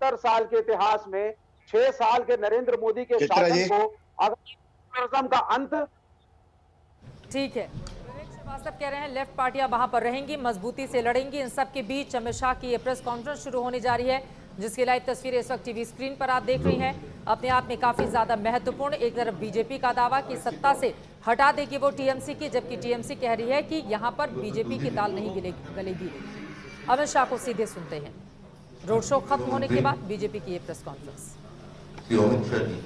70 साल के इतिहास में 6 साल के नरेंद्र मोदी के शासन को अगर का अंत। ठीक है, विवेक श्रीवास्तव कह रहे हैं लेफ्ट पार्टियां वहां पर रहेंगी, मजबूती से लड़ेंगी। इन सब के बीच अमित शाह की ये प्रेस कॉन्फ्रेंस शुरू होने जा रही है, जिसकी लाइव तस्वीरें इस वक्त टीवी स्क्रीन पर आप देख रही हैं। अपने आप में काफी ज्यादा महत्वपूर्ण। एक तरफ बीजेपी का दावा कि सत्ता से हटा देगी वो टीएमसी की, जबकि टीएमसी कह रही है कि यहां पर बीजेपी की दाल नहीं गलेगी। अमित शाह को सीधे सुनते हैं। रोड शो खत्म होने के बाद बीजेपी की ये प्रेस कॉन्फ्रेंस। अमित शाह जी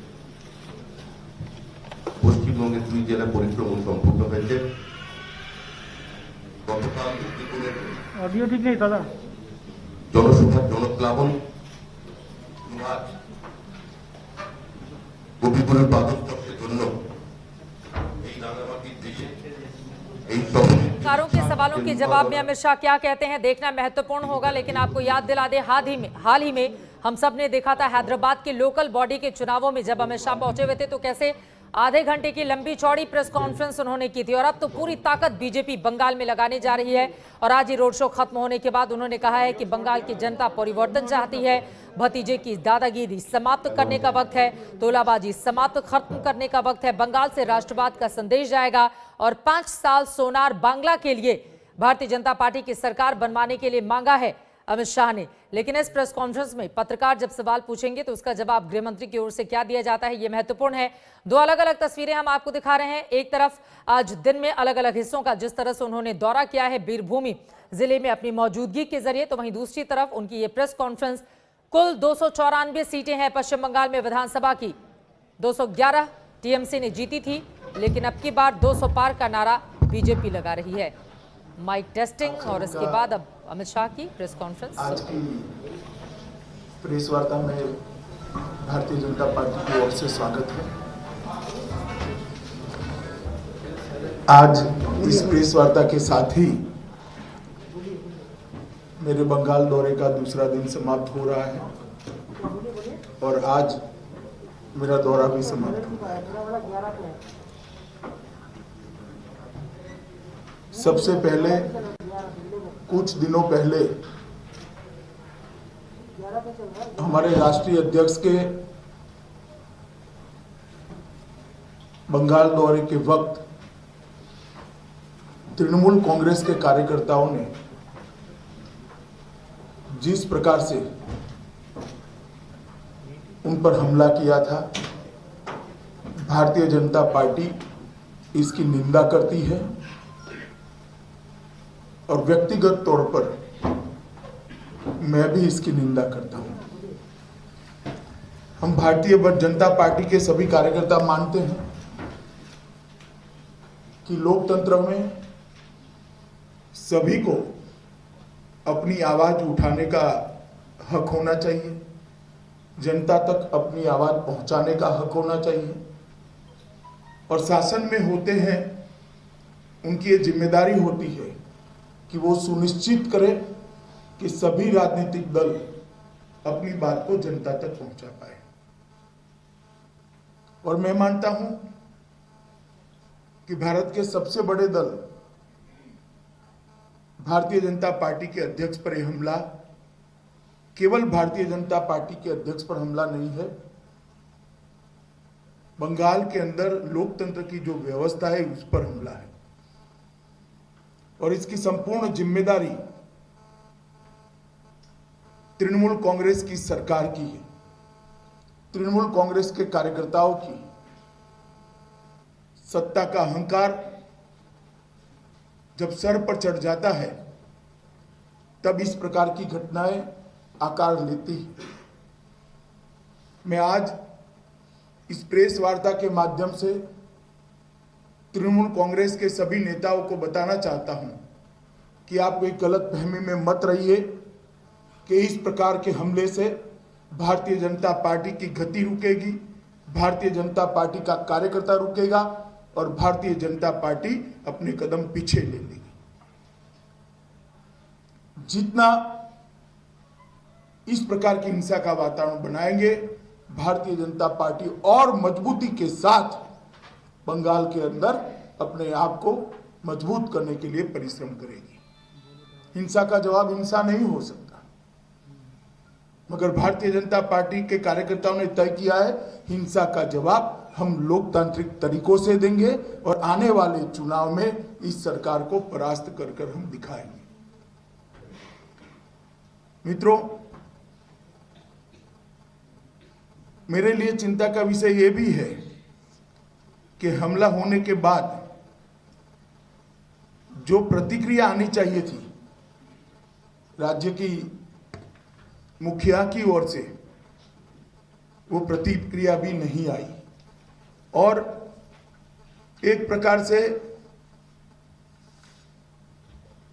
পশ্চিমবঙ্গে 2 জেলা পরিক্রমণ সম্পূর্ণ হয়েছে। গতকাল অডিও ঠিক নেই দাদা। জনসভার জনপ্লাবন কবিগুরুর পাদস্পর্শের জন্য এই রাঙামাটির দেশে এই कारों के सवालों के जवाब में अमित शाह क्या कहते हैं देखना महत्वपूर्ण होगा। लेकिन आपको याद दिला दे, हाल ही में हम सब ने देखा था हैदराबाद के लोकल बॉडी के चुनावों में जब अमित शाह पहुंचे हुए थे तो कैसे आधे घंटे की लंबी चौड़ी प्रेस कॉन्फ्रेंस उन्होंने की थी। और अब तो पूरी ताकत बीजेपी बंगाल में लगाने जा रही है। और आज ही रोड शो खत्म होने के बाद उन्होंने कहा है कि बंगाल की जनता परिवर्तन चाहती है, भतीजे की दादागिरी समाप्त करने का वक्त है, तोलाबाजी समाप्त खत्म करने का वक्त है। बंगाल से राष्ट्रवाद का संदेश जाएगा और 5 साल सोनार बांग्ला के लिए भारतीय जनता पार्टी की सरकार बनवाने के लिए मांगा है अमित शाह ने। लेकिन इस प्रेस कॉन्फ्रेंस में पत्रकार जब सवाल पूछेंगे तो उसका जवाब गृह मंत्री की ओर से क्या दिया जाता है, ये महत्वपूर्ण है। 2 अलग अलग तस्वीरें हम आपको दिखा रहे हैं। एक तरफ आज दिन में अलग अलग हिस्सों का जिस तरह से उन्होंने दौरा किया है बीरभूमि जिले में अपनी मौजूदगी के जरिए, तो वहीं दूसरी तरफ उनकी ये प्रेस कॉन्फ्रेंस। कुल 294 सीटें हैं पश्चिम बंगाल में विधानसभा की, 211 टीएमसी ने जीती थी, लेकिन अब की बार 200 पार का नारा बीजेपी लगा रही है। माइक टेस्टिंग और इसके बाद अब अमित शाह की प्रेस कॉन्फ्रेंस। आज की प्रेस वार्ता में भारतीय जनता पार्टी की ओर से स्वागत है। आज इस प्रेस वार्ता के साथ ही मेरे बंगाल दौरे का दूसरा दिन समाप्त हो रहा है और आज मेरा दौरा भी समाप्त हो रहा है। सबसे पहले कुछ दिनों पहले हमारे राष्ट्रीय अध्यक्ष के बंगाल दौरे के वक्त तृणमूल कांग्रेस के कार्यकर्ताओं ने जिस प्रकार से उन पर हमला किया था, भारतीय जनता पार्टी इसकी निंदा करती है और व्यक्तिगत तौर पर मैं भी इसकी निंदा करता हूं। हम भारतीय जनता पार्टी के सभी कार्यकर्ता मानते हैं कि लोकतंत्र में सभी को अपनी आवाज उठाने का हक होना चाहिए, जनता तक अपनी आवाज पहुंचाने का हक होना चाहिए और शासन में होते हैं उनकी ये जिम्मेदारी होती है कि वो सुनिश्चित करें कि सभी राजनीतिक दल अपनी बात को जनता तक पहुंचा पाए। और मैं मानता हूं कि भारत के सबसे बड़े दल भारतीय जनता पार्टी के अध्यक्ष पर यह हमला केवल भारतीय जनता पार्टी के अध्यक्ष पर हमला नहीं है, बंगाल के अंदर लोकतंत्र की जो व्यवस्था है उस पर हमला है और इसकी संपूर्ण जिम्मेदारी तृणमूल कांग्रेस की सरकार की है, तृणमूल कांग्रेस के कार्यकर्ताओं की। सत्ता का अहंकार जब सर पर चढ़ जाता है तब इस प्रकार की घटनाएं आकार लेती है। मैं आज इस प्रेस वार्ता के माध्यम से तृणमूल कांग्रेस के सभी नेताओं को बताना चाहता हूं कि आप कोई गलत फहमी में मत रहिए कि इस प्रकार के हमले से भारतीय जनता पार्टी की गति रुकेगी, भारतीय जनता पार्टी का कार्यकर्ता रुकेगा और भारतीय जनता पार्टी अपने कदम पीछे ले लेगी। जितना इस प्रकार की हिंसा का वातावरण बनाएंगे, भारतीय जनता पार्टी और मजबूती के साथ बंगाल के अंदर अपने आप को मजबूत करने के लिए परिश्रम करेगी। हिंसा का जवाब हिंसा नहीं हो सकता। मगर भारतीय जनता पार्टी के कार्यकर्ताओं ने तय किया है हिंसा का जवाब हम लोकतांत्रिक तरीकों से देंगे और आने वाले चुनाव में इस सरकार को परास्त कर हम दिखाएंगे। मित्रों, मेरे लिए चिंता का विषय यह भी है कि हमला होने के बाद जो प्रतिक्रिया आनी चाहिए थी राज्य की मुखिया की ओर से, वो प्रतिक्रिया भी नहीं आई और एक प्रकार से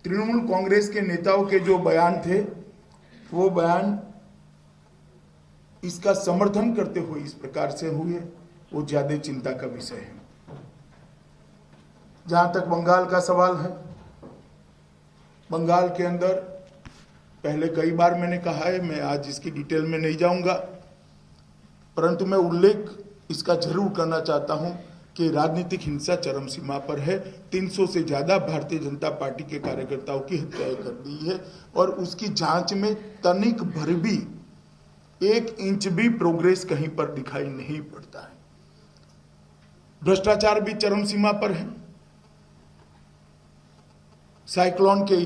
तृणमूल कांग्रेस के नेताओं के जो बयान थे वो बयान इसका समर्थन करते हुए इस प्रकार से हुए, वो ज्यादा चिंता का विषय है। जहां तक बंगाल का सवाल है, बंगाल के अंदर पहले कई बार मैंने कहा है, मैं आज इसकी डिटेल में नहीं जाऊंगा, परंतु मैं उल्लेख इसका जरूर करना चाहता हूं कि राजनीतिक हिंसा चरम सीमा पर है। 300 से ज्यादा भारतीय जनता पार्टी के कार्यकर्ताओं की हत्याएं कर दी है और उसकी जांच में तनिक भर भी 1 इंच भी प्रोग्रेस कहीं पर दिखाई नहीं पड़ता है। भ्रष्टाचार भी चरम सीमा पर है। साइक्लोन के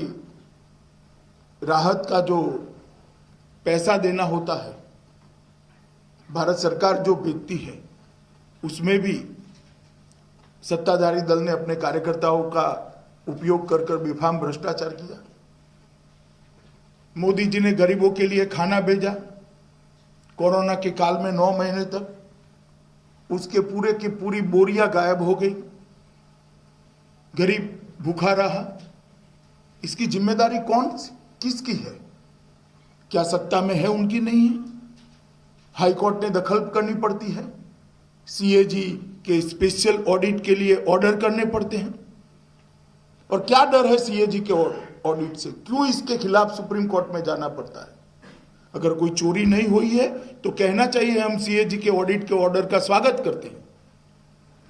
राहत का जो पैसा देना होता है, भारत सरकार जो भेजती है, उसमें भी सत्ताधारी दल ने अपने कार्यकर्ताओं का उपयोग कर बेफाम भ्रष्टाचार किया। मोदी जी ने गरीबों के लिए खाना भेजा, कोरोना के काल में 9 महीने तक उसके पूरे की पूरी बोरियां गायब हो गई, गरीब भूखा रहा। इसकी जिम्मेदारी किसकी है? क्या सत्ता में है उनकी नहीं है? हाईकोर्ट ने दखल करनी पड़ती है, सीएजी के स्पेशल ऑडिट के लिए ऑर्डर करने पड़ते हैं। और क्या डर है सीएजी के ऑडिट से? क्यों इसके खिलाफ सुप्रीम कोर्ट में जाना पड़ता है? अगर कोई चोरी नहीं हुई है तो कहना चाहिए हम सीएजी के ऑडिट के ऑर्डर का स्वागत करते हैं।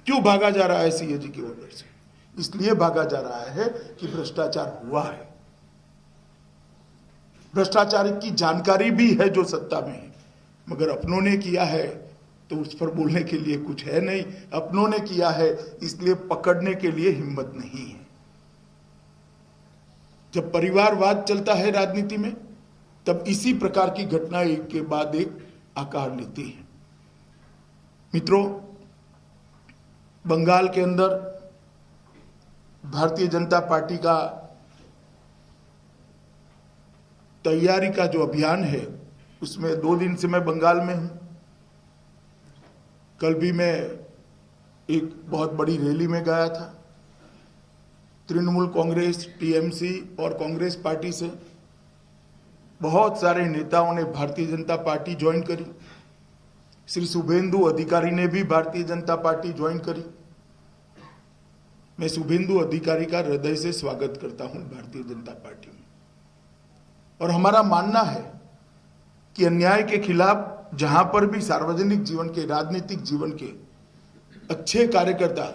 क्यों भागा जा रहा है सीएजी के ऑर्डर से? इसलिए भागा जा रहा है कि भ्रष्टाचार हुआ है। भ्रष्टाचार की जानकारी भी है जो सत्ता में है, मगर अपनों ने किया है तो उस पर बोलने के लिए कुछ है नहीं। अपनों ने किया है इसलिए पकड़ने के लिए हिम्मत नहीं है। जब परिवारवाद चलता है राजनीति में, तब इसी प्रकार की घटना एक के बाद एक आकार लेती है। मित्रों, बंगाल के अंदर भारतीय जनता पार्टी का तैयारी का जो अभियान है, उसमें 2 दिन से मैं बंगाल में हूं। कल भी मैं एक बहुत बड़ी रैली में गया था। तृणमूल कांग्रेस, टीएमसी और कांग्रेस पार्टी से बहुत सारे नेताओं ने भारतीय जनता पार्टी ज्वाइन करी। श्री शुभेंदु अधिकारी ने भी भारतीय जनता पार्टी ज्वाइन करी। मैं शुभेंदु अधिकारी का हृदय से स्वागत करता हूं भारतीय जनता पार्टी में। और हमारा मानना है कि अन्याय के खिलाफ जहां पर भी सार्वजनिक जीवन के, राजनीतिक जीवन के अच्छे कार्यकर्ता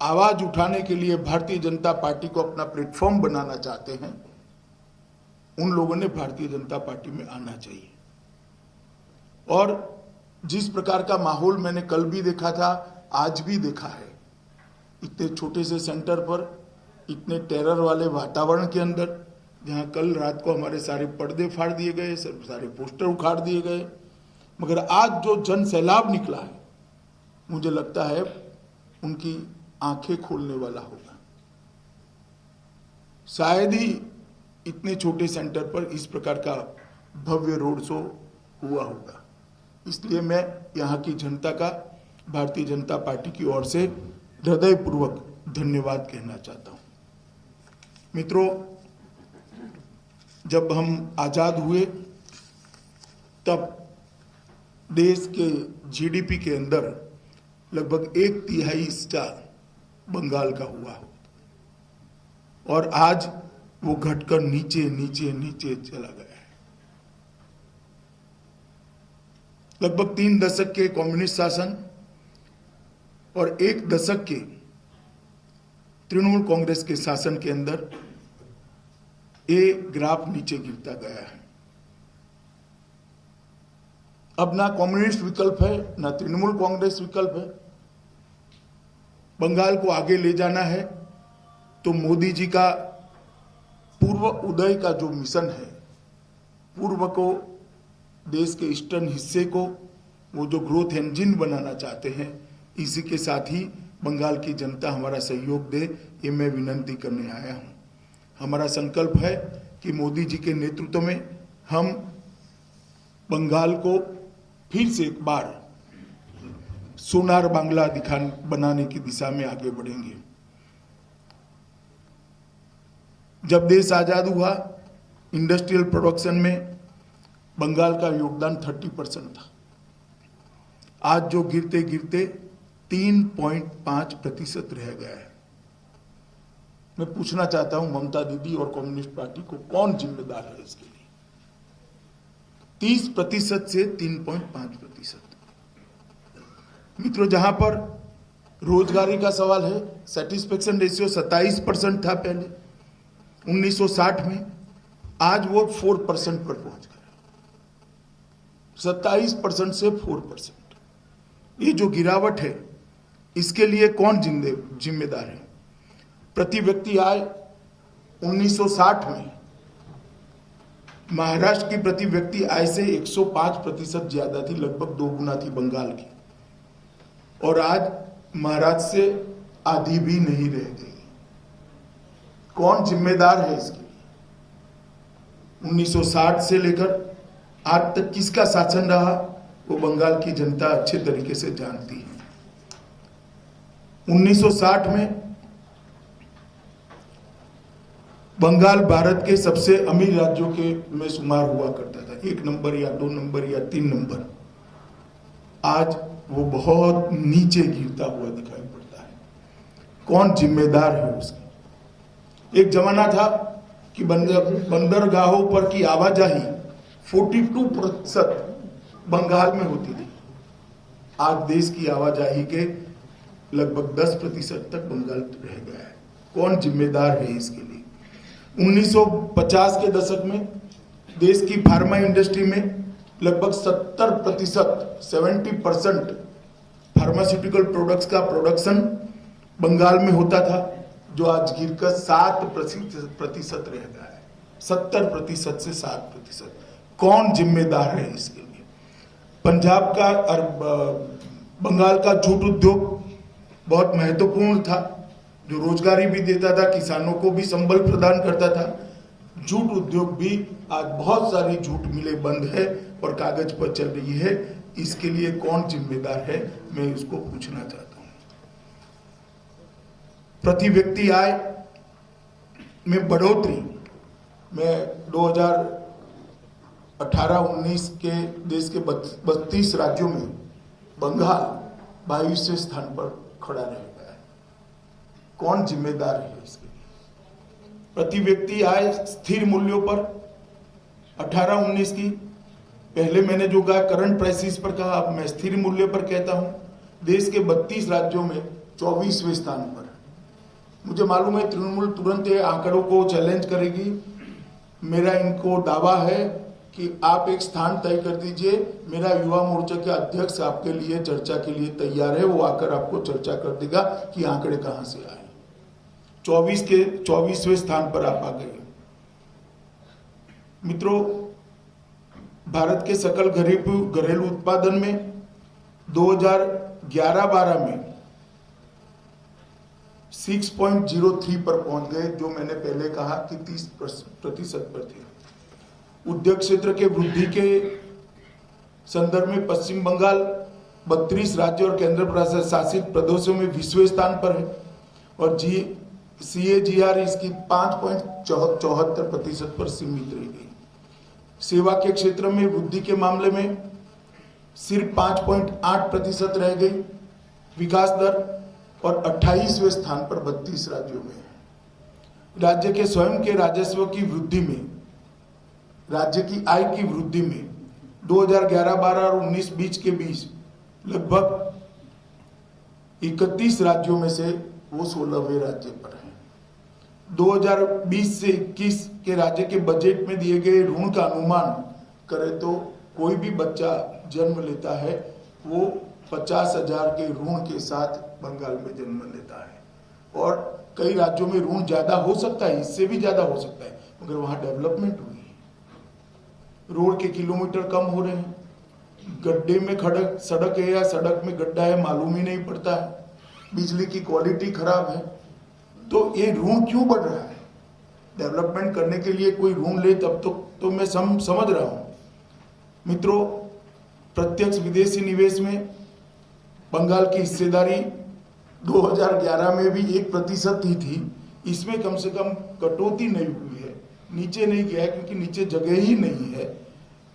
आवाज उठाने के लिए भारतीय जनता पार्टी को अपना प्लेटफॉर्म बनाना चाहते हैं, उन लोगों ने भारतीय जनता पार्टी में आना चाहिए। और जिस प्रकार का माहौल मैंने कल भी देखा था, आज भी देखा है, इतने छोटे से सेंटर पर, इतने टेरर वाले वातावरण के अंदर, जहां कल रात को हमारे सारे पर्दे फाड़ दिए गए, सारे पोस्टर उखाड़ दिए गए, मगर आज जो जन सैलाब निकला है, मुझे लगता है उनकी आंखें खोलने वाला होगा। शायद ही इतने छोटे सेंटर पर इस प्रकार का भव्य रोड शो हुआ होगा। इसलिए मैं यहाँ की जनता का भारतीय जनता पार्टी की ओर से हृदयपूर्वक धन्यवाद कहना चाहता हूँ। मित्रों, जब हम आजाद हुए तब देश के जीडीपी के अंदर लगभग 1/3 हिस्सा बंगाल का हुआ, और आज वो घटकर नीचे नीचे नीचे चला गया है। लगभग 3 दशक के कम्युनिस्ट शासन और 1 दशक के तृणमूल कांग्रेस के शासन के अंदर ये ग्राफ नीचे गिरता गया है। अब ना कम्युनिस्ट विकल्प है, ना तृणमूल कांग्रेस विकल्प है। बंगाल को आगे ले जाना है तो मोदी जी का पूर्व उदय का जो मिशन है, पूर्व को, देश के ईस्टर्न हिस्से को वो जो ग्रोथ इंजन बनाना चाहते हैं, इसी के साथ ही बंगाल की जनता हमारा सहयोग दे, ये मैं विनती करने आया हूं। हमारा संकल्प है कि मोदी जी के नेतृत्व में हम बंगाल को फिर से एक बार सोनार बांग्ला बनाने की दिशा में आगे बढ़ेंगे। जब देश आजाद हुआ, इंडस्ट्रियल प्रोडक्शन में बंगाल का योगदान 30% था। आज जो गिरते गिरते 3.5% रह गया है। मैं पूछना चाहता हूं ममता दीदी और कम्युनिस्ट पार्टी को, कौन जिम्मेदार है इसके लिए? 30% से 3.5%। मित्रों, जहां पर रोजगारी का सवाल है, सेटिस्फेक्शन रेशियो 27% था पहले 1960 में, आज वो 4% पर पहुंच गया। 27% से 4%। ये जो गिरावट है, इसके लिए कौन जिम्मेदार है? प्रति व्यक्ति आय 1960 में महाराष्ट्र की प्रति व्यक्ति आय से 105% ज्यादा थी, लगभग 2 गुना थी बंगाल की, और आज महाराष्ट्र से आधी भी नहीं रह गई। कौन जिम्मेदार है इसके लिए? 1960 से लेकर आज तक किसका शासन रहा, वो बंगाल की जनता अच्छे तरीके से जानती है। 1960 में बंगाल भारत के सबसे अमीर राज्यों के में शुमार हुआ करता था, 1 नंबर या 2 नंबर या 3 नंबर। आज वो बहुत नीचे गिरता हुआ दिखाई पड़ता है। कौन जिम्मेदार है उसकी? एक जमाना था कि बंदरगाहों पर की आवाजाही 42% बंगाल में होती थी। आज देश की आवाजाही के लगभग 10% तक बंगाल रह गया है। कौन जिम्मेदार है इसके लिए? 1950 के दशक में देश की फार्मा इंडस्ट्री में लगभग 70% फार्मास्यूटिकल प्रोडक्ट्स का प्रोडक्शन बंगाल में होता था, जो आज गिरकर 7% रह गया है। 70% से 7%। कौन जिम्मेदार है इसके लिए? पंजाब का और बंगाल का जूट उद्योग बहुत महत्वपूर्ण था, जो रोजगारी भी देता था, किसानों को भी संबल प्रदान करता था। जूट उद्योग भी आज बहुत सारी जूट मिलें बंद है और कागज पर चल रही है। इसके लिए कौन जिम्मेदार है, मैं उसको पूछना चाहता हूं। प्रति व्यक्ति आय में बढ़ोतरी में 2018-19 के देश के 32 राज्यों में बंगाल 22वें स्थान पर खड़ा रह गया है। कौन जिम्मेदार है इसके लिए? प्रति व्यक्ति आय स्थिर मूल्यों पर 18-19 की, पहले मैंने जो कहा करंट प्राइसेस पर कहा, अब मैं स्थिर मूल्य पर कहता हूं, देश के 32 राज्यों में 24वें स्थान पर। मुझे मालूम है तृणमूल तुरंत ये आंकड़ों को चैलेंज करेगी। मेरा इनको दावा है कि आप एक स्थान तय कर दीजिए, मेरा युवा मोर्चा के अध्यक्ष आपके लिए चर्चा के लिए तैयार है, वो आकर आपको चर्चा कर देगा कि आंकड़े कहां से आए। 24वें स्थान पर आप आ गए। मित्रों, भारत के सकल घरेलू उत्पादन में 2011-12 में 6.03 पर पहुंच गए, जो मैंने पहले कहा कि 30% पर थे। उद्योग क्षेत्र के वृद्धि के संदर्भ में पश्चिम बंगाल 32 राज्यों और केंद्र शासित प्रदेशों में 20वें स्थान पर है, और CAGR इसकी 5.74% पर सीमित रह गई। सेवा के क्षेत्र में वृद्धि के मामले में सिर्फ 5.8% रह गई विकास दर, और 28वें स्थान पर 32 राज्यों में है। राज्य के स्वयं के राजस्व की वृद्धि में, राज्य की आय की वृद्धि में 2011-12 और 19-20 के बीच लगभग 31 राज्यों में से वो 16वें राज्य पर है। 2020 से 21 के राज्य के बजट में दिए गए ऋण का अनुमान करें तो कोई भी बच्चा जन्म लेता है वो 50,000 के ऋण के साथ बंगाल में जन्म लेता है, और कई राज्यों में ऋण ज्यादा हो सकता है, इससे भी ज्यादा हो सकता है, मगर वहां डेवलपमेंट हुई है, रोड के किलोमीटर कम हो रहे हैं, गड्ढे में खड़क सड़क है या सड़क में गड्ढा है मालूम ही नहीं पड़ता है, बिजली की क्वालिटी खराब है, तो ये ऋण क्यों बढ़ रहा है? डेवलपमेंट करने के लिए कोई ऋण ले तब तो मैं समझ रहा हूं। मित्रों, प्रत्यक्ष विदेशी निवेश में बंगाल की हिस्सेदारी 2011 में भी 1% ही थी, इसमें कम से कम कटौती नहीं हुई है, नीचे नहीं गया क्योंकि नीचे जगह ही नहीं है।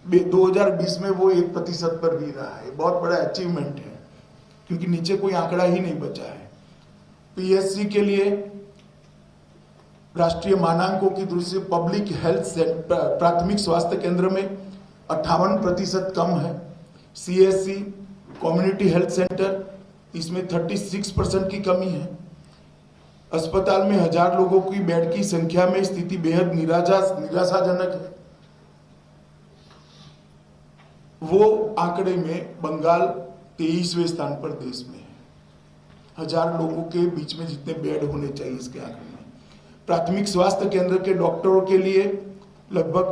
2020 में वो 1% पर भी रहा है, बहुत बड़ा अचीवमेंट है क्योंकि नीचे कोई आंकड़ा ही नहीं बचा है। पीएससी के लिए राष्ट्रीय मानकों की दृष्टि से पब्लिक हेल्थ प्राथमिक स्वास्थ्य केंद्र में 58% कम है। सीएससी कम्युनिटी हेल्थ सेंटर, इसमें 36% की कमी है। अस्पताल में 1000 लोगों की बेड की संख्या में स्थिति बेहद निराशाजनक है। वो आंकड़े में बंगाल 23वें स्थान पर देश में है, 1000 लोगों के बीच में जितने बेड होने चाहिए इसके आंकड़े में। प्राथमिक स्वास्थ्य केंद्र के डॉक्टरों के लिए लगभग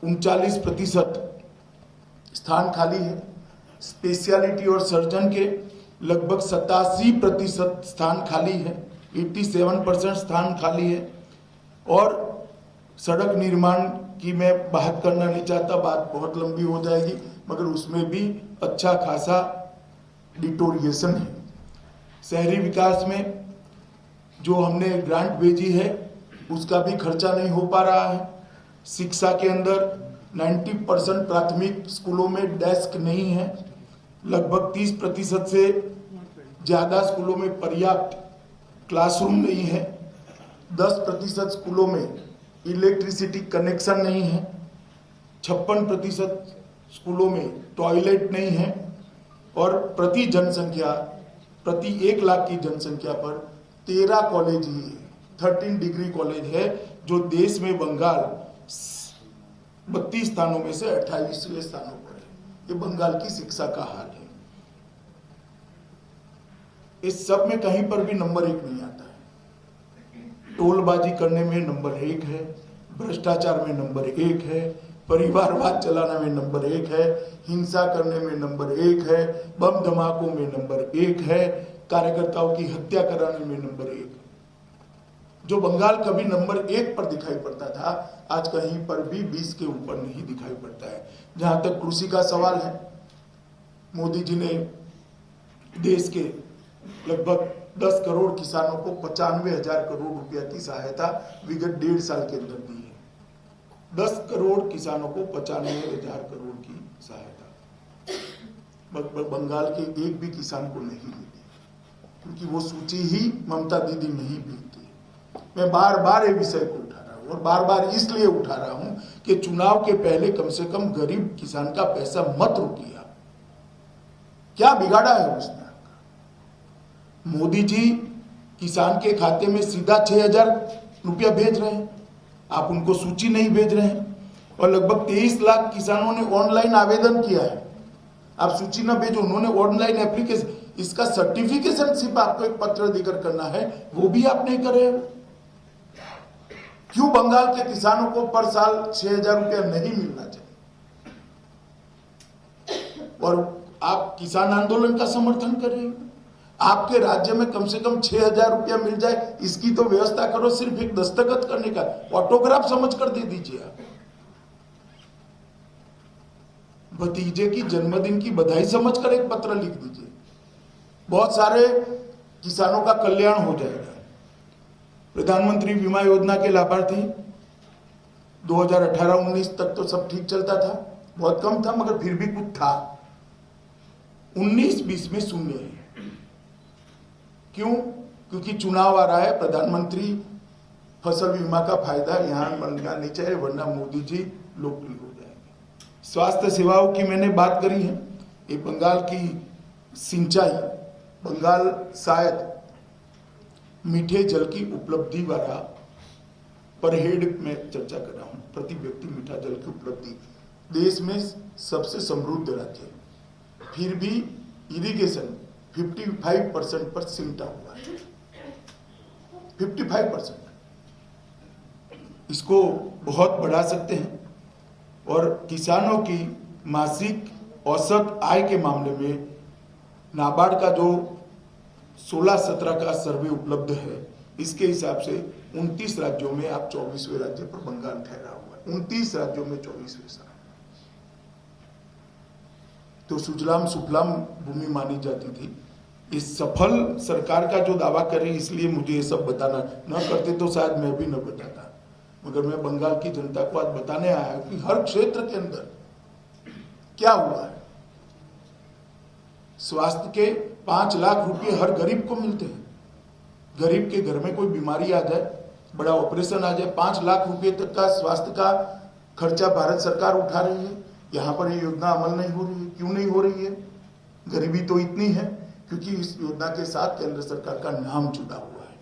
39% स्थान खाली है। स्पेशलिटी और सर्जन के लगभग 87% स्थान खाली है, 87% स्थान खाली है। और सड़क निर्माण की मैं बात करना नहीं चाहता, बात बहुत लंबी हो जाएगी, मगर उसमें भी अच्छा खासा डिटोरिएशन है। शहरी विकास में जो हमने ग्रांट भेजी है उसका भी खर्चा नहीं हो पा रहा है। शिक्षा के अंदर 90% प्राथमिक स्कूलों में डेस्क नहीं है, लगभग 30% से ज्यादा स्कूलों में पर्याप्त क्लासरूम नहीं है, 10% स्कूलों में इलेक्ट्रिसिटी कनेक्शन नहीं है, 56% स्कूलों में टॉयलेट नहीं है, और प्रति 1 लाख की जनसंख्या पर 13 कॉलेज ही है, 13 डिग्री कॉलेज है, जो देश में बंगाल 32 स्थानों में से 28वें स्थानों पर है। ये बंगाल की शिक्षा का हाल है। इस सब में कहीं पर भी नंबर 1 नहीं आता है। टोलबाजी करने में नंबर 1 है, भ्रष्टाचार में नंबर 1 है, परिवारवाद चलाने में नंबर 1 है, हिंसा करने में नंबर 1 है, बम धमाकों में नंबर 1 है, कार्यकर्ताओं की हत्या कराने में नंबर 1। जो बंगाल कभी नंबर 1 पर दिखाई पड़ता था, आज कहीं पर भी 20 के ऊपर नहीं दिखाई पड़ता है। जहां तक कृषि का सवाल है, मोदी जी ने देश के लगभग 10 करोड़ किसानों को 95,000 करोड़ रुपया की सहायता विगत 1.5 साल के अंदर दी है। 10 करोड़ किसानों को 95,000 करोड़ की सहायता बंगाल के एक भी किसान को नहीं मिली, क्योंकि वो सूची ही ममता दीदी नहीं भेजती। मैं बार बार ये विषय को उठा रहा हूं, और बार बार इसलिए उठा रहा हूं कि चुनाव के पहले कम से कम गरीब किसान का पैसा मत रोकिए। क्या बिगाड़ा है उसने? मोदी जी किसान के खाते में सीधा 6,000 रुपया भेज रहे हैं, आप उनको सूची नहीं भेज रहे हैं। और लगभग 23 लाख किसानों ने ऑनलाइन आवेदन किया है, आप सूची ना भेजो, उन्होंने ऑनलाइन एप्लीकेशन, इसका सर्टिफिकेशन सिर्फ आपको एक पत्र देकर करना है, वो भी आप नहीं कर रहे हो। क्यों बंगाल के किसानों को पर साल 6,000 रुपया नहीं मिलना चाहिए? और आप किसान आंदोलन का समर्थन कर रहे हो। आपके राज्य में कम से कम 6,000 रुपया मिल जाए, इसकी तो व्यवस्था करो। सिर्फ एक दस्तखत करने का ऑटोग्राफ समझ कर दे दीजिए। आप भतीजे की जन्मदिन की बधाई समझकर एक पत्र लिख दीजिए, बहुत सारे किसानों का कल्याण हो जाएगा। प्रधानमंत्री बीमा योजना के लाभार्थी 2018-19 तक तो सब ठीक चलता था, बहुत कम था मगर फिर भी कुछ था। 19-20 में शून्य है। क्यों? क्योंकि चुनाव आ रहा है। प्रधानमंत्री फसल बीमा का फायदा यहां मिलना नहीं चाहिए, वरना मोदी जी लोकप्रिय हो जाएंगे। स्वास्थ्य सेवाओं की मैंने बात करी है। ये बंगाल की सिंचाई, बंगाल शायद मीठे जल की उपलब्धि वाला पर हेड में चर्चा कर रहा हूं, प्रति व्यक्ति मीठा जल की उपलब्धि देश में सबसे समृद्ध राज्य है, फिर भी इरिगेशन 55% पर सिमटा हुआ है। 55%। इसको बहुत बढ़ा सकते हैं और किसानों की मासिक औसत आय के मामले में नाबार्ड का जो 16-17 का सर्वे उपलब्ध है, इसके हिसाब से 29 राज्यों में आप 24वें राज्य पर बंगाल ठहरा हुआ है। 29 राज्यों में 24वें स्थान। तो सुजलाम सुफलाम भूमि मानी जाती थी। इस सफल सरकार का जो दावा करे, इसलिए मुझे ये सब बताना, न करते तो शायद मैं भी न बताता, मगर मैं बंगाल की जनता को आज बताने आया कि हर क्षेत्र के अंदर क्या हुआ है। स्वास्थ्य के 5 लाख रुपए हर गरीब को मिलते हैं। गरीब के घर में कोई बीमारी आ जाए, बड़ा ऑपरेशन आ जाए, 5 लाख रुपए तक का स्वास्थ्य का खर्चा भारत सरकार उठा रही है। यहाँ पर ये योजना अमल नहीं हो रही है। क्यों नहीं हो रही है? गरीबी तो इतनी है क्योंकि इस योजना के साथ केंद्र सरकार का नाम जुड़ा हुआ है।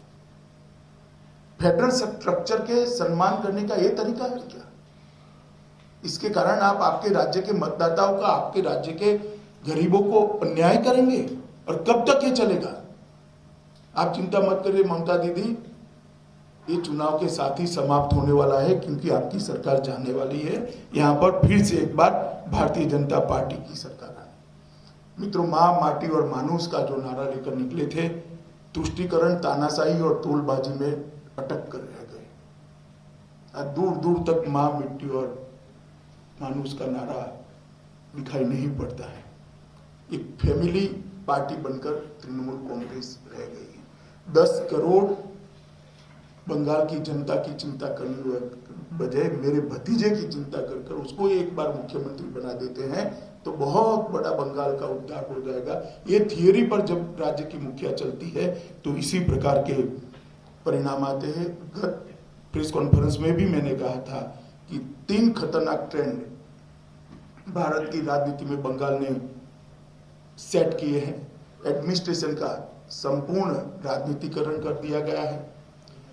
फेडरल स्ट्रक्चर के सम्मान करने का ये तरीका है क्या? इसके कारण आप आपके राज्य के मतदाताओं का, आपके राज्य के गरीबों को अन्याय करेंगे, और कब तक ये चलेगा? आप चिंता मत करिए ममता दीदी, ये चुनाव के साथ ही समाप्त होने वाला है, क्योंकि आपकी सरकार जाने वाली है। यहाँ पर फिर से एक बार भारतीय जनता पार्टी की सरकार आए। मित्रों, माँ, माटी और मानुष का जो नारा लेकर निकले थे, तुष्टीकरण, तानाशाही और तोलबाजी में अटक कर रह गए। दूर दूर तक माँ, मिट्टी और मानुष का नारा दिखाई नहीं पड़ता है। एक फैमिली पार्टी बनकर तृणमूल कांग्रेस रह गई है। 10 करोड़ बंगाल की जनता की चिंता करने बजाय मेरे भतीजे की चिंता कर उसको एक बार मुख्यमंत्री बना देते हैं तो बहुत बड़ा बंगाल का उद्धार हो जाएगा। ये थियरी पर जब राज्य की मुखिया चलती है तो इसी प्रकार के परिणाम आते हैं। गत प्रेस कॉन्फ्रेंस में भी मैंने कहा था कि 3 खतरनाक ट्रेंड भारत की राजनीति में बंगाल ने सेट किए हैं। एडमिनिस्ट्रेशन का संपूर्ण राजनीतिकरण कर दिया गया है,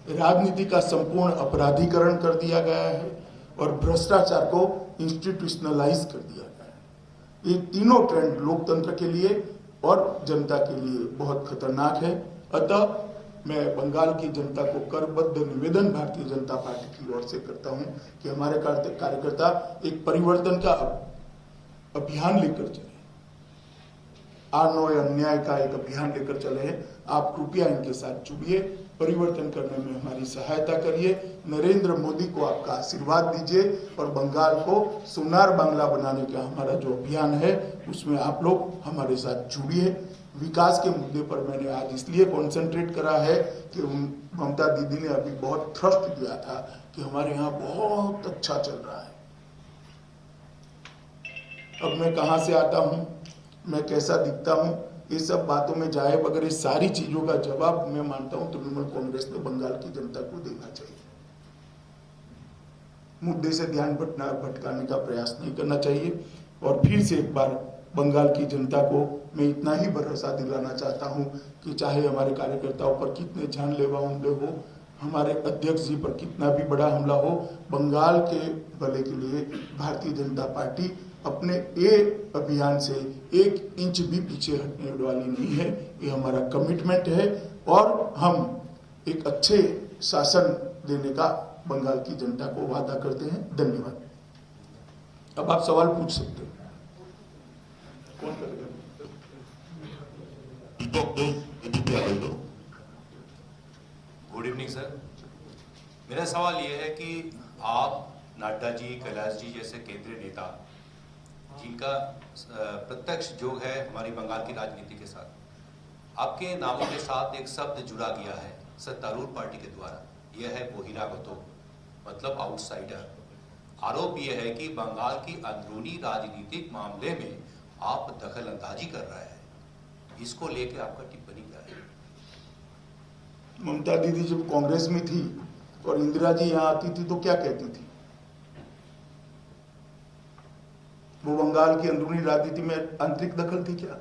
राजनीति का संपूर्ण अपराधीकरण कर दिया गया है, और भ्रष्टाचार को इंस्टीट्यूशनलाइज कर दिया गया है। ये तीनों ट्रेंड लोकतंत्र के लिए और जनता के लिए बहुत खतरनाक है। अतः मैं बंगाल की जनता को करबद्ध निवेदन भारतीय जनता पार्टी की ओर से करता हूं कि हमारे कार्यकर्ता एक परिवर्तन का अभियान लेकर चले, आर्नो अन्याय का एक अभियान लेकर चले हैं। आप कृपया इनके साथ जुड़िए, परिवर्तन करने में हमारी सहायता करिए। नरेंद्र मोदी को आपका आशीर्वाद दीजिए और बंगाल को सोनार बांग्ला बनाने का हमारा जो अभियान है उसमें आप लोग हमारे साथ जुड़िए। विकास के मुद्दे पर मैंने आज इसलिए कॉन्सेंट्रेट करा है कि ममता दीदी ने अभी बहुत थ्रस्ट दिया था कि हमारे यहाँ बहुत अच्छा चल रहा है। अब मैं कहाँ से आता हूँ, मैं कैसा दिखता हूँ, ये सब बातों में जाए बगैर सारी चीजों का जवाब मैं मानता हूं तृणमूल कांग्रेस ने बंगाल की जनता को देना चाहिए। मुद्दे से ध्यान भटकाने का प्रयास नहीं करना चाहिए। और फिर से एक बार बंगाल की जनता को मैं इतना ही भरोसा दिलाना चाहता हूं कि चाहे हमारे कार्यकर्ताओं पर कितने जानलेवा हमले हो, हमारे अध्यक्ष जी पर कितना भी बड़ा हमला हो, बंगाल के भले के लिए भारतीय जनता पार्टी अपने ये अभियान से 1 इंच भी पीछे हटने वाली नहीं है। ये हमारा कमिटमेंट है और हम एक अच्छे शासन देने का बंगाल की जनता को वादा करते हैं। धन्यवाद। अब आप सवाल पूछ सकते हैं। कौन करेगा? Good evening sir. मेरा सवाल ये है कि आप, नड्डा जी, कैलाश जी जैसे केंद्रीय नेता जिनका प्रत्यक्ष जोग है हमारी बंगाल की राजनीति के साथ, आपके नामों के साथ एक शब्द जुड़ा गया है सत्तारूढ़ पार्टी के द्वारा, यह है बहिरागतो, मतलब आउटसाइडर। आरोप यह है कि बंगाल की अंदरूनी राजनीतिक मामले में आप दखल अंदाजी कर रहे हैं। इसको लेकर आपका टिप्पणी क्या है? ममता दीदी जब कांग्रेस में थी और इंदिरा जी यहाँ आती थी तो क्या कहती थी? वो बंगाल की अंदरूनी राजनीति में आंतरिक दखल थी क्या?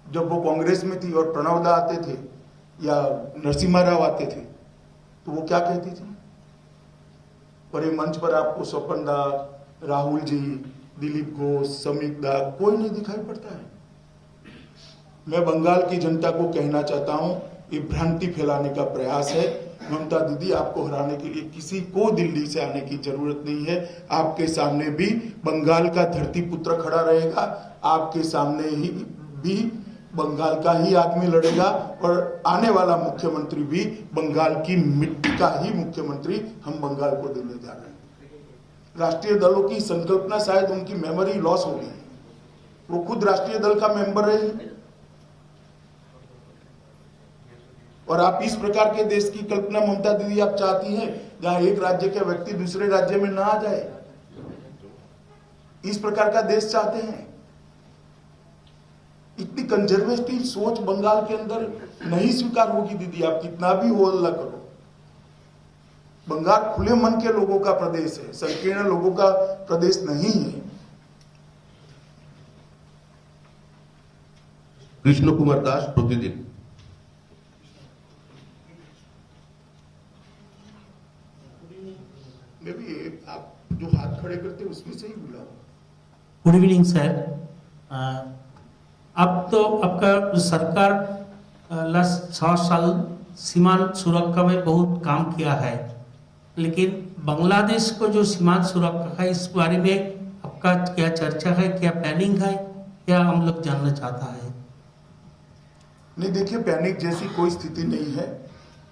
जब वो कांग्रेस में थी और प्रणव दा आते थे या नरसिम्हा राव आते थे तो वो क्या कहती थी? पर ये मंच पर आपको स्वपन दा, राहुल जी, दिलीप घोष, समीक दा कोई नहीं दिखाई पड़ता है। मैं बंगाल की जनता को कहना चाहता हूं, ये भ्रांति फैलाने का प्रयास है। ममता दीदी, आपको हराने के लिए किसी को दिल्ली से आने की जरूरत नहीं है। आपके सामने भी बंगाल का धरती पुत्र खड़ा रहेगा, आपके सामने ही भी बंगाल का ही आदमी लड़ेगा और आने वाला मुख्यमंत्री भी बंगाल की मिट्टी का ही मुख्यमंत्री हम बंगाल को देने जा रहे हैं। राष्ट्रीय दलों की संकल्पना शायद उनकी मेमोरी लॉस हो गई है, वो खुद राष्ट्रीय दल का मेंबर रहे और आप इस प्रकार के देश की कल्पना ममता दीदी आप चाहती हैं जहां एक राज्य के व्यक्ति दूसरे राज्य में ना आ जाए, इस प्रकार का देश चाहते हैं। इतनी कंजर्वेटिव सोच बंगाल के अंदर नहीं स्वीकार होगी दीदी, आप कितना भी हो अल्लाह करो। बंगाल खुले मन के लोगों का प्रदेश है, संकीर्ण लोगों का प्रदेश नहीं है। कृष्ण कुमार दास, प्रतिदिन। मैं भी आप जो हाथ खड़े करते उसमें से ही बुलाओ। Good evening sir. अब तो आपका सरकार लास्ट 6 साल सीमांत सुरक्षा में बहुत काम किया है, लेकिन बांग्लादेश को जो सीमांत सुरक्षा है इस बारे में आपका क्या चर्चा है, क्या प्लानिंग है, क्या हम लोग जानना चाहता है? नहीं, देखिए पैनिक जैसी कोई स्थिति नहीं है,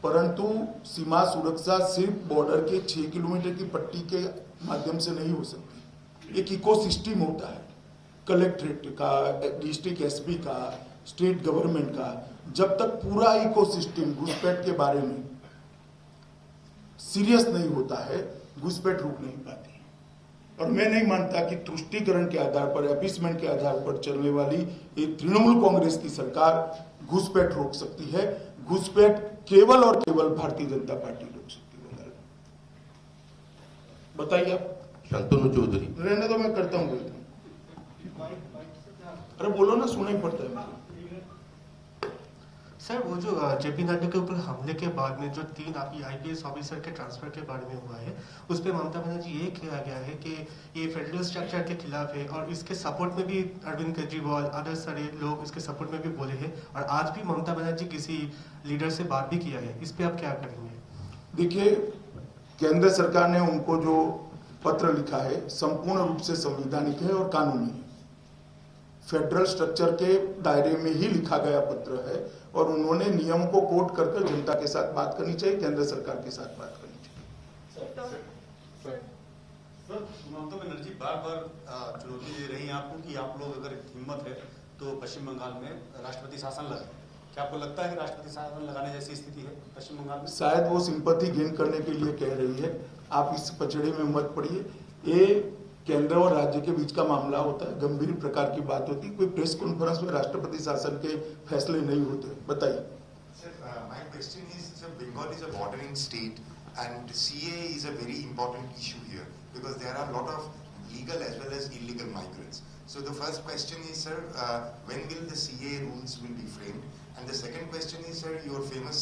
परंतु सीमा सुरक्षा सिर्फ बॉर्डर के 6 किलोमीटर की पट्टी के माध्यम से नहीं हो सकती। एक इकोसिस्टम होता है, कलेक्ट्रेट का, डिस्ट्रिक्ट एसपी का, स्टेट गवर्नमेंट का। जब तक पूरा इकोसिस्टम घुसपैठ के बारे में सीरियस नहीं होता है, घुसपैठ रुक नहीं पाती। और मैं नहीं मानता कि तुष्टीकरण के आधार पर, अपीसमेंट के आधार पर चलने वाली ये तृणमूल कांग्रेस की सरकार घुसपैठ रोक सकती है। घुसपैठ केवल और केवल भारतीय जनता पार्टी रोक सकती है। बताइए आप। शांतनु चौधरी। रहने दो, मैं करता हूँ। अरे बोलो ना, सुनाई पड़ता है। सर, वो जो जेपी नड्डा के ऊपर हमले के बाद में जो 3 IPS ऑफिसर के ट्रांसफर के बारे में हुआ है, उस पर ममता बनर्जी ये किया गया है कि ये फेडरल स्ट्रक्चर के खिलाफ है और इसके सपोर्ट में भी अरविंद केजरीवाल, अदर सारे लोग इसके सपोर्ट में भी बोले हैं और आज भी ममता बनर्जी किसी लीडर से बात भी किया है। इस पर आप क्या करेंगे? देखिए, केंद्र सरकार ने उनको जो पत्र लिखा है संपूर्ण रूप से संवैधानिक है और कानूनी है। फेडरल स्ट्रक्चर के दायरे में ही लिखा गया पत्र है और उन्होंने नियम को कोट करके जनता के साथ बात करनी चाहिए, केंद्र सरकार के साथ बात करनी चाहिए। ममता बनर्जी बार-बार चुनौती दे रही हैं आपको कि आप लोग अगर हिम्मत है तो पश्चिम बंगाल में राष्ट्रपति शासन लगाएं। क्या आपको लगता है राष्ट्रपति शासन लगाने जैसी स्थिति है पश्चिम बंगाल में? शायद वो सिंपैथी गेन करने के लिए कह रही है। आप इस पचड़े में मत पड़िए। ये केंद्र और राज्य के बीच का मामला होता है, गंभीर प्रकार की बात होती है। कोई प्रेस कॉन्फ्रेंस में राष्ट्रपति शासन के फैसले नहीं होते। बताइए। My question is, Bengal is a bordering state and CAA is a very important issue here because there are a lot of legal as well as illegal migrants. So the first question is, sir, when will the CAA rules will be framed? And the second question is, sir, your famous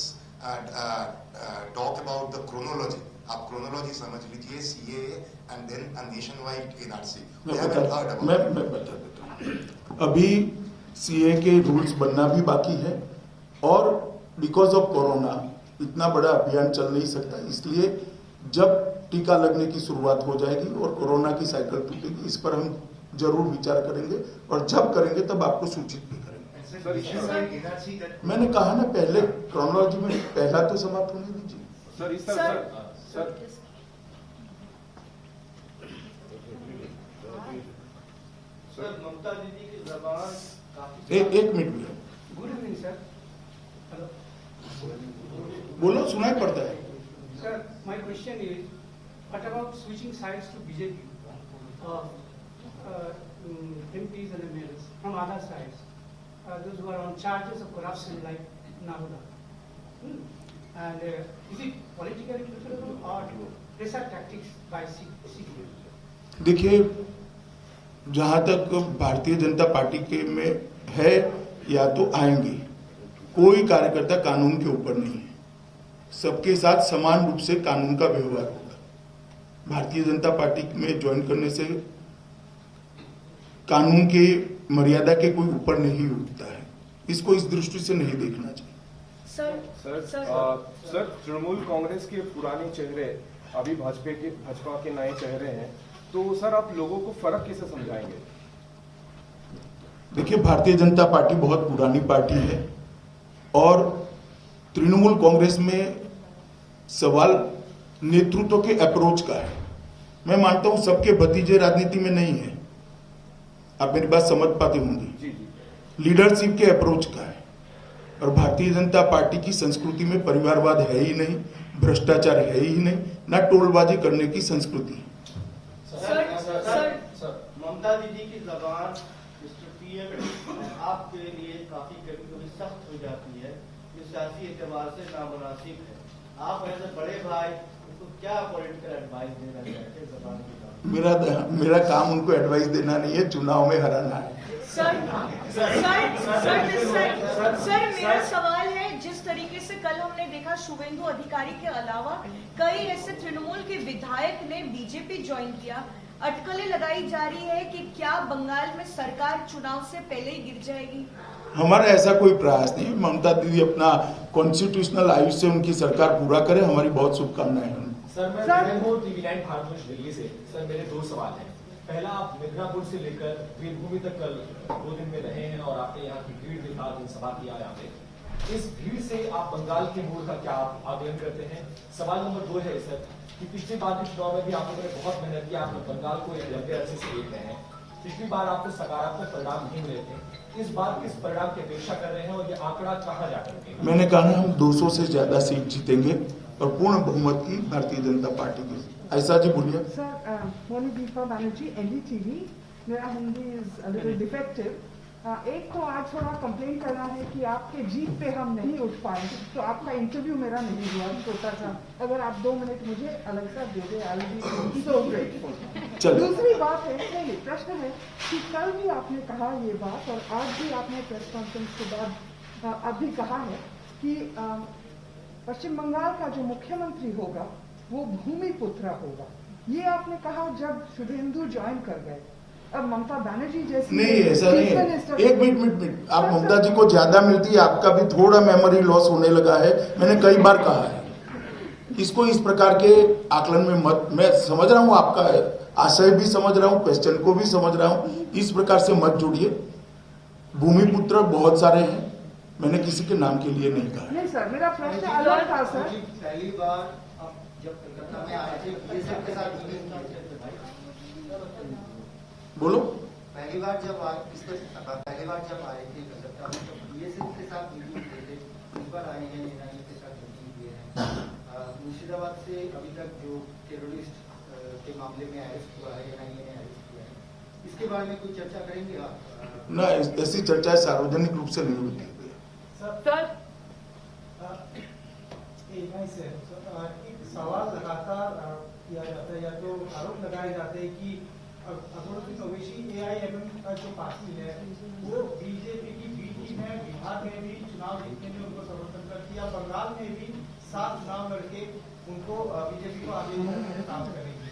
talk about the chronology. आप chronology समझ लीजिए, CAA and then a nationwide NRC. मैं बता देता हूँ। अभी CAA के rules बनना भी बाकी है और बिकॉज ऑफ कोरोना इतना बड़ा अभियान चल नहीं सकता, इसलिए जब टीका लगने की शुरुआत हो जाएगी और कोरोना की साइकिल टूटेगी, इस पर हम जरूर विचार करेंगे और जब करेंगे तब आपको सूचित भी करेंगे। मैंने कहा ना पहले, क्रोनोलॉजी में पहला तो समाप्त होने दीजिए। सर, ममता दीदी की जबान एक मिनट में। Good evening sir. हेलो, बोलो, सुनाई पड़ता है। Sir, my question is what about switching sides to BJP MPs and MLAs from other sides, those who are on charges of corruption like Nahuda. And is it politically preferable or pressure tactics by CPM? देखिए, जहां तक Bharatiya Janata party के में है या तो आएंगे, कोई कार्यकर्ता कानून के ऊपर नहीं है, सबके साथ समान रूप से कानून का व्यवहार होगा। भारतीय जनता पार्टी में ज्वाइन करने से कानून के मर्यादा के कोई ऊपर नहीं उठता है, इसको इस दृष्टि से नहीं देखना चाहिए। सर तृणमूल कांग्रेस के पुराने चेहरे अभी भाजपा के नए चेहरे हैं, तो सर आप लोगों को फर्क कैसे समझाएंगे? देखिए, भारतीय जनता पार्टी बहुत पुरानी पार्टी है और तृणमूल कांग्रेस में सवाल नेतृत्व के अप्रोच का है। मैं मानता हूं सबके भतीजे राजनीति में नहीं है, आप मेरी बात समझ पाते होंगे। लीडरशिप के अप्रोच का है और भारतीय जनता पार्टी की संस्कृति में परिवारवाद है ही नहीं, भ्रष्टाचार है ही नहीं, ना टोलबाजी करने की संस्कृति। ममता दीदी की जबान मिस्टर पीएम आपके लिए काफी कभी सख्त हो जाती है, जो सियासी एतबार से नामुनासिब है। आप ऐसे बड़े भाई उनको क्या पॉलिटिकल एडवाइस देना चाहते हैं जबान के? मेरा काम उनको एडवाइस देना नहीं है, चुनाव में हराना है। सर मेरा सवाल है, जिस तरीके से कल हमने देखा शुभेंदु अधिकारी के अलावा कई ऐसे तृणमूल के विधायक ने बीजेपी ज्वाइन किया, अटकलें लगाई जा रही है कि क्या बंगाल में सरकार चुनाव से पहले ही गिर जाएगी? हमारा ऐसा कोई प्रयास नहीं। ममता दीदी अपना कॉन्स्टिट्यूशनल आयुष से उनकी सरकार पूरा करे, हमारी बहुत शुभकामनाएं हैं। सर मैं टीवी9 भारतवंश दिल्ली से। सर मेरे 2 सवाल हैं। पहला, आप मिदनापुर से लेकर वीरभूमि तक कल 2 दिन में रहे हैं और आपने यहाँ की भीड़ देखा, जनसभा किया यहाँ पे। इस भीड़ से आप बंगाल के मूड का क्या आकलन करते हैं? सवाल नंबर 2 है सर कि पिछली बार के चुनाव में भी आप लोगों ने बहुत मेहनत की, आप बंगाल को एक लंबे अरसे से देख रहे हैं। पिछली बार आपको सकारात्मक परिणाम नहीं मिले थे, इस बार किस परिणाम की अपेक्षा कर रहे हैं और ये आंकड़ा कहाँ जाकर के? मैंने कहा हम 200 से ज्यादा सीट जीतेंगे और पूर्ण बहुमत की भारतीय जनता पार्टी की। ऐसा जी बोलिए। Sir Moni Deepa Banerjee, NDTV. मेरा Hindi is a little defective. एक तो आज थोड़ा कंप्लेन करना है कि आपके जीप पे हम नहीं उठ पाए, तो आपका इंटरव्यू मेरा नहीं हुआ, सोचा था अगर आप 2 मिनट मुझे अलग सा दे दे, I will be so grateful. दूसरी बात है, नहीं प्रश्न है कि कल भी आपने कहा ये बात और आज भी आपने प्रेस कॉन्फ्रेंस के बाद अब भी कहा है कि पश्चिम बंगाल का जो मुख्यमंत्री होगा वो भूमिपुत्र होगा। ये आपने कहा जब शुभेंदु ज्वाइन कर गए। अब ममता बनर्जी जैसी नहीं, ऐसा नहीं है। एक मिनट, आप ममता जी को ज्यादा मिलती है, आपका भी थोड़ा मेमोरी लॉस होने लगा है। मैंने कई बार कहा है, इसको इस प्रकार के आकलन में मत। मैं समझ रहा हूँ आपका आशय भी समझ रहा हूँ, क्वेश्चन को भी समझ रहा हूँ, इस प्रकार से मत जुड़िए। भूमिपुत्र बहुत सारे हैं, मैंने किसी के नाम के लिए नहीं कहा। नहीं सर, मेरा प्रश्न अलग था सर। पहली बार जब कलकत्ता में आए थे बीएसएफ के साथ मीटिंग की थी भाई, बोलो। पहली बार जब आए थे कलकत्ता में तो बीएसएफ के साथ मीटिंग किए थे, इस बार आए हैं एनआईए के साथ मीटिंग किए हैं। मुर्शिदाबाद से अभी तक जो टेररिस्ट के मामले में अरेस्ट हुआ है, एनआईए ने अरेस्ट किया है, इसके बारे में कोई चर्चा करेंगे आप? ना, ऐसी चर्चा सार्वजनिक रूप से नहीं होती है। एक सवाल लगातार किया जाता है या तो आरोप लगाए जाते हैं कि असदुद्दीन ओवैसी एआईएमएम का जो पार्टी है वो बीजेपी की बी टीम है। बिहार में भी चुनाव जीतने में उनको समर्थन करती है, बंगाल में भी 7 चुनाव लड़के उनको बीजेपी को आगे काम करेगी।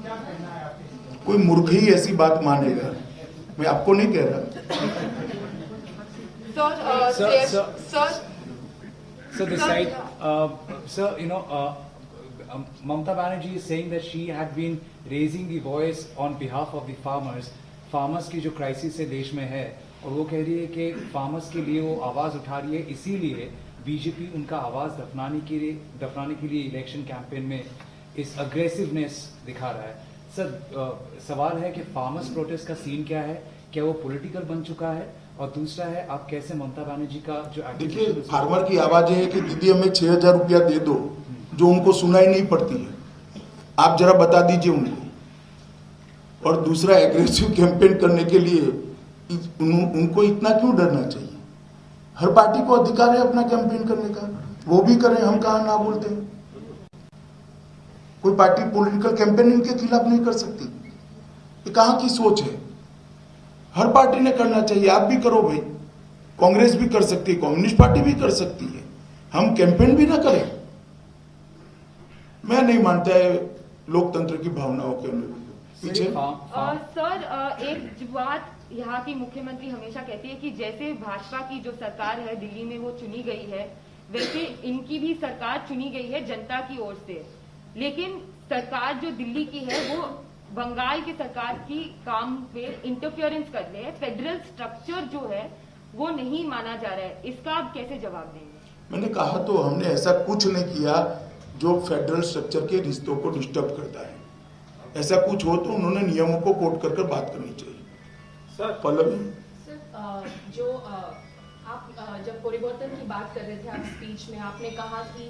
क्या कहना है आपके? कोई मूर्ख ही ऐसी बात मानेगा, मैं आपको नहीं कह रहा। So the side, sir, Mamata Banerjee is saying that she had been raising the voice on behalf of the farmers. Farmers की जो क्राइसिस है देश में है, और वो कह रही है कि farmers के लिए वो आवाज उठा रही है, इसीलिए बीजेपी उनका आवाज दफनाने के लिए इलेक्शन कैंपेन में इस अग्रेसिवनेस दिखा रहा है। सर सवाल है कि फार्मर्स प्रोटेस्ट का सीन क्या है, क्या वो पॉलिटिकल बन चुका है? और दूसरा है, आप कैसे ममता बनर्जी का जो देखिए, फार्मर की आवाज है कि दीदी हमें 6000 रुपया दे दो, जो उनको सुनाई नहीं पड़ती है, आप जरा बता दीजिए उनको। और दूसरा, एग्रेसिव कैंपेन करने के लिए उनको इतना क्यों डरना चाहिए? हर पार्टी को अधिकार है अपना कैंपेन करने का, वो भी करें, हम कहाँ ना बोलते हैं। कोई पार्टी पॉलिटिकल कैंपेन इनके खिलाफ नहीं कर सकती, ये कहाँ की सोच है? हर पार्टी ने करना चाहिए, आप भी करो भाई, कांग्रेस भी कर सकती है, कम्युनिस्ट पार्टी भी कर सकती है, हम कैंपेन भी ना करें। मैं नहीं मानता है लोकतंत्र की भावनाओं के अनुरूप। पीछे सर, एक बात यहाँ की मुख्यमंत्री हमेशा कहती है कि जैसे भाजपा की जो सरकार है दिल्ली में वो चुनी गई है, वैसे इनकी भी सरकार चुनी गई है जनता की ओर से, लेकिन सरकार जो दिल्ली की है वो बंगाल की सरकार की काम पे इंटरफियरेंस कर रहे हैं। फेडरल स्ट्रक्चर जो है वो नहीं माना जा रहा है, इसका आप कैसे जवाब देंगे? मैंने कहा तो हमने ऐसा कुछ नहीं किया जो फेडरल स्ट्रक्चर के रिश्तों को डिस्टर्ब करता है। ऐसा कुछ हो तो उन्होंने नियमों को कोट कर बात करनी चाहिए। सर पल्लवी जो आप जब परिवर्तन की बात कर रहे थे, आप स्पीच में आपने कहा कि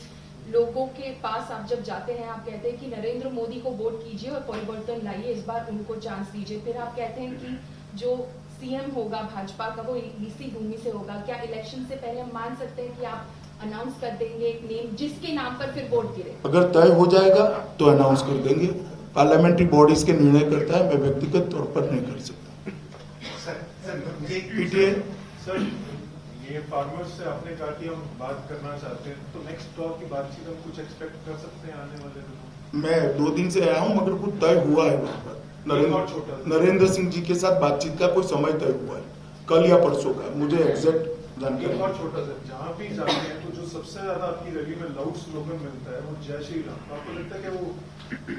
लोगों के पास आप जब जाते हैं आप कहते हैं कि नरेंद्र मोदी को वोट कीजिए और परिवर्तन लाइए, इस बार उनको चांस दीजिए। फिर आप कहते हैं कि जो सीएम होगा भाजपा का वो इसी भूमि से होगा। क्या इलेक्शन से पहले हम मान सकते हैं कि आप अनाउंस कर देंगे एक नेम जिसके नाम पर फिर वोट गिरे? अगर तय हो जाएगा तो अनाउंस कर देंगे। पार्लियामेंट्री बॉडीज के निर्णय करता है, मैं व्यक्तिगत तौर पर नहीं कर सकता। पीटीए सर, ये फार्मर्स से आपने कहा कि हम बात करना चाहते हैं, तो नेक्स्ट दौर की बातचीत हम कुछ एक्सपेक्ट कर सकते हैं आने वाले दिनों? मैं 2 दिन से आया हूँ, मगर कुछ तय हुआ है वहाँ पर। नरेंद्र सिंह जी के साथ बातचीत का कोई समय तय हुआ है, कल या परसों का, मुझे एग्जैक्ट जानकारी। और छोटा सा, जहाँ भी जाते हैं तो जो सबसे ज्यादा आपकी रैली में लाउड स्लोगन मिलता है वो जय श्री राम। आपको लगता है कि वो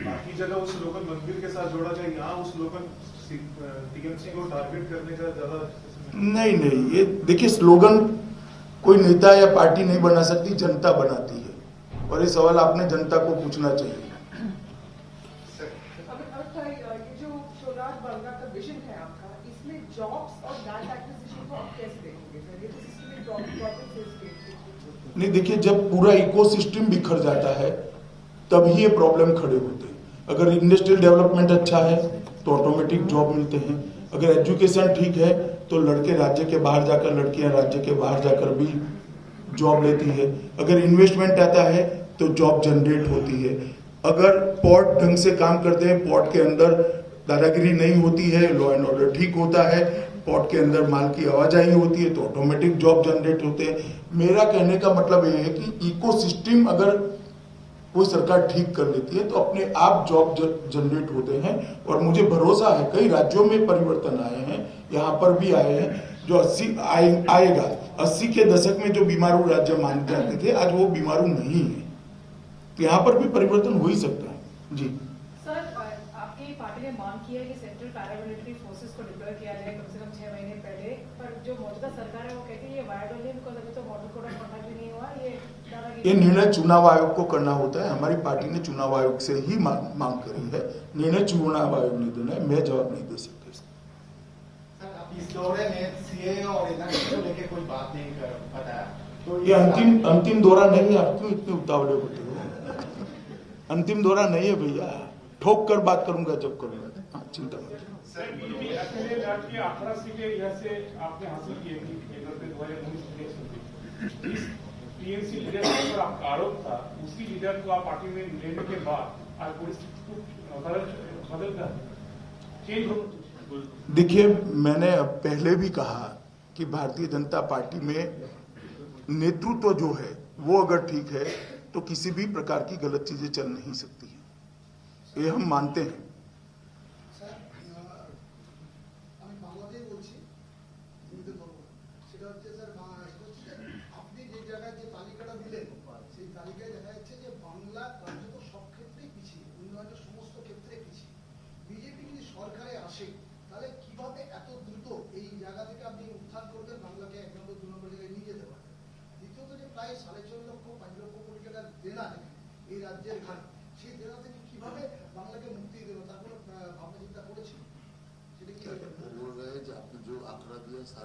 बाकी जगह उस स्लोगन मंदिर के साथ जोड़ा जाए, यहाँ उस स्लोगन टीएमसी को टारगेट करने का ज्यादा? नहीं, ये देखिए, स्लोगन कोई नेता या पार्टी नहीं बना सकती, जनता बनाती है, और ये सवाल आपने जनता को पूछना चाहिए। विजन है आपका, इसमें जॉब्स और लैंड एक्विजिशन को आप कैसे देखोगे सर? ये तो सिस्टम में प्रॉब्लम नहीं, देखिए, जब पूरा इकोसिस्टम बिखर जाता है तभी ये प्रॉब्लम खड़े होते हैं। अगर इंडस्ट्रियल डेवलपमेंट अच्छा है तो ऑटोमेटिक जॉब मिलते हैं। अगर एजुकेशन ठीक है तो लड़के राज्य के बाहर जाकर, लड़कियां राज्य के बाहर जाकर भी जॉब लेती है। अगर इन्वेस्टमेंट आता है तो जॉब जनरेट होती है। अगर पोर्ट ढंग से काम करते हैं, पोर्ट के अंदर दादागिरी नहीं होती है, लॉ एंड ऑर्डर ठीक होता है, पोर्ट के अंदर माल की आवाजाही होती है, तो ऑटोमेटिक जॉब जनरेट होते हैं। मेरा कहने का मतलब ये है कि इकोसिस्टम अगर कोई सरकार ठीक कर लेती है तो अपने आप जॉब जनरेट होते हैं। और मुझे भरोसा है, कई राज्यों में परिवर्तन आए हैं, यहाँ पर भी आए हैं, जो 80 आएगा। 80 के दशक में जो बीमारू राज्य माने जाते थे, आज वो बीमारू नहीं है, तो यहाँ पर भी परिवर्तन हो ही सकता है। जी सर, आपकी पार्टी ने मांग की है कि सेंट्रल पैरामिलिट्री फोर्सेस को डिप्लॉय किया जाए कम से कम 6 महीने पहले, पर जो मौजूदा सरकार है वो कहती है ये वायबल है, बिकॉज अभी तो मॉडल कोड ऑफ कंडक्ट भी नहीं हुआ। ये निर्णय चुनाव आयोग को करना होता है। हमारी पार्टी ने चुनाव आयोग से ही मांग करी है, निर्णय चुनाव आयोग ने देना है, मैं जवाब नहीं दे सकता। इस दौरे में सीए और एनआरसी को लेकर कोई बात नहीं कर बताया, तो ये अंतिम दौरा नहीं है। आप क्यों इतने उतावले होते हो? अंतिम दौरा नहीं है भैया, ठोक कर बात करूंगा जब करूंगा। हाँ, चिंता मत। टीएमसी लीडर पर आपका आरोप था, उसी लीडर को आप पार्टी में लेने के बाद आज परिस्थिति को बदल कर चेंज हो। देखिए, मैंने पहले भी कहा कि भारतीय जनता पार्टी में नेतृत्व जो है वो अगर ठीक है तो किसी भी प्रकार की गलत चीजें चल नहीं सकती है, ये हम मानते हैं।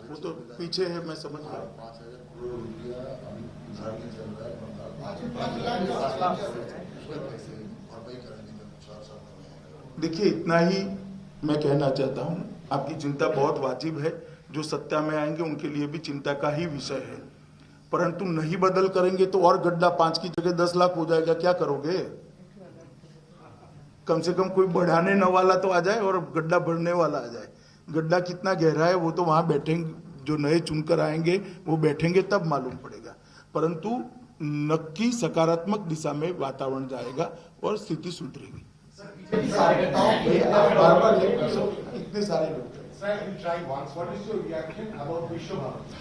वो तो पीछे है, मैं समझ गया। देखिए, इतना ही मैं कहना चाहता हूँ, आपकी चिंता बहुत वाजिब है। जो सत्ता में आएंगे उनके लिए भी चिंता का ही विषय है, परंतु नहीं बदल करेंगे तो और गड्ढा 5 की जगह 10 लाख हो जाएगा। क्या करोगे? कम से कम कोई बढ़ाने न वाला तो आ जाए और गड्ढा भरने वाला आ जाए। गड्ढा कितना गहरा है वो तो वहां बैठेंगे, जो नए चुनकर आएंगे वो बैठेंगे तब मालूम पड़ेगा, परंतु नक्की सकारात्मक दिशा में वातावरण जाएगा और स्थिति सुधरेगी। बार बार इतने सारे लोग Sir, you try once. What is your reaction about Vishwa Bharati?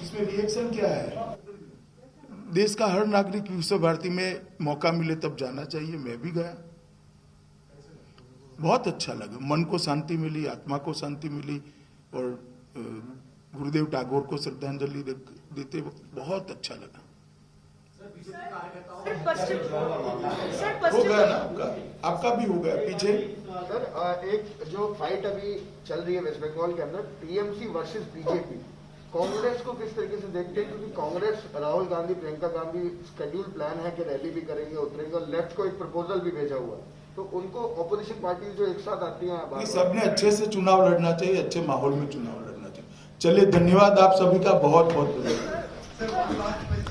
इसमें रिएक्शन क्या है? देश का हर नागरिक विश्व भारती में मौका मिले तब जाना चाहिए। मैं भी गया, बहुत अच्छा लगा, मन को शांति मिली, आत्मा को शांति मिली और गुरुदेव टैगोर को श्रद्धांजलि देते वक्त बहुत अच्छा लगा। हो गया ना आपका भी हो गया पीछे। सर, एक जो फाइट अभी चल रही है वेस्ट बंगाल के अंदर, टीएमसी वर्सेस बीजेपी, कांग्रेस को किस तरीके से देखते हैं? क्योंकि कांग्रेस, राहुल गांधी, प्रियंका गांधी शेड्यूल प्लान है कि रैली भी करेंगे, उतरेंगे, और लेफ्ट को एक प्रपोजल भी भेजा हुआ है, तो उनको ऑपोजिशन पार्टी जो एक साथ आती हैं, सबने अच्छे से चुनाव लड़ना चाहिए, अच्छे माहौल में चुनाव लड़ना चाहिए। चलिए, धन्यवाद आप सभी का, बहुत बहुत धन्यवाद।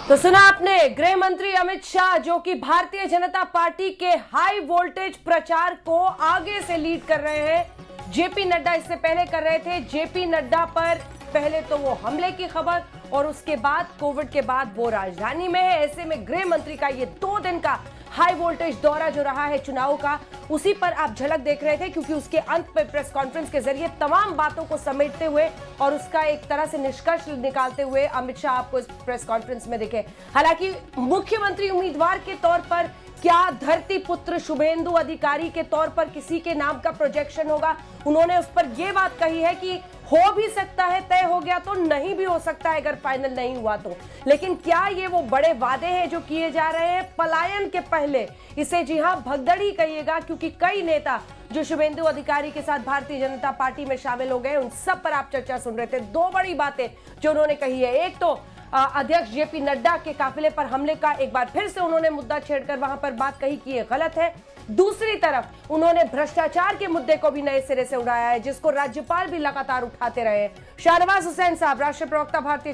तो सुना आपने गृह मंत्री अमित शाह, जो कि भारतीय जनता पार्टी के हाई वोल्टेज प्रचार को आगे से लीड कर रहे हैं। जेपी नड्डा इससे पहले कर रहे थे। जेपी नड्डा पर पहले तो वो हमले की खबर और उसके बाद कोविड के बाद वो राजधानी में है। ऐसे में गृह मंत्री का ये 2 दिन का हाई वोल्टेज दौरा जो रहा है चुनाव का, उसी पर आप झलक देख रहे थे, क्योंकि उसके अंत में प्रेस कॉन्फ्रेंस के जरिए तमाम बातों को समेटते हुए और उसका एक तरह से निष्कर्ष निकालते हुए अमित शाह आपको इस प्रेस कॉन्फ्रेंस में दिखे। हालांकि मुख्यमंत्री उम्मीदवार के तौर पर क्या धरती पुत्र शुभेंदु अधिकारी के तौर पर किसी के नाम का प्रोजेक्शन होगा, उन्होंने उस पर यह बात कही है कि हो भी सकता है, तय हो गया तो नहीं भी हो सकता है अगर फाइनल नहीं हुआ तो। लेकिन क्या ये वो बड़े वादे हैं जो किए जा रहे हैं पलायन के पहले? इसे जी हां भगदड़ी कहिएगा, क्योंकि कई नेता जो शुभेंदु अधिकारी के साथ भारतीय जनता पार्टी में शामिल हो गए, उन सब पर आप चर्चा सुन रहे थे। 2 बड़ी बातें जो उन्होंने कही है, एक तो अध्यक्ष जेपी नड्डा के काफिले पर हमले का एक बार फिर से उन्होंने मुद्दा छेड़कर वहां पर बात कही कि ये गलत है। दूसरी तरफ उन्होंने भ्रष्टाचार के मुद्दे को भी नए सिरे से उड़ाया है, जिसको राज्यपाल भी लगातार उठाते रहे। शाहनवाज हुसैन साहब, राष्ट्रीय प्रवक्ता भारतीय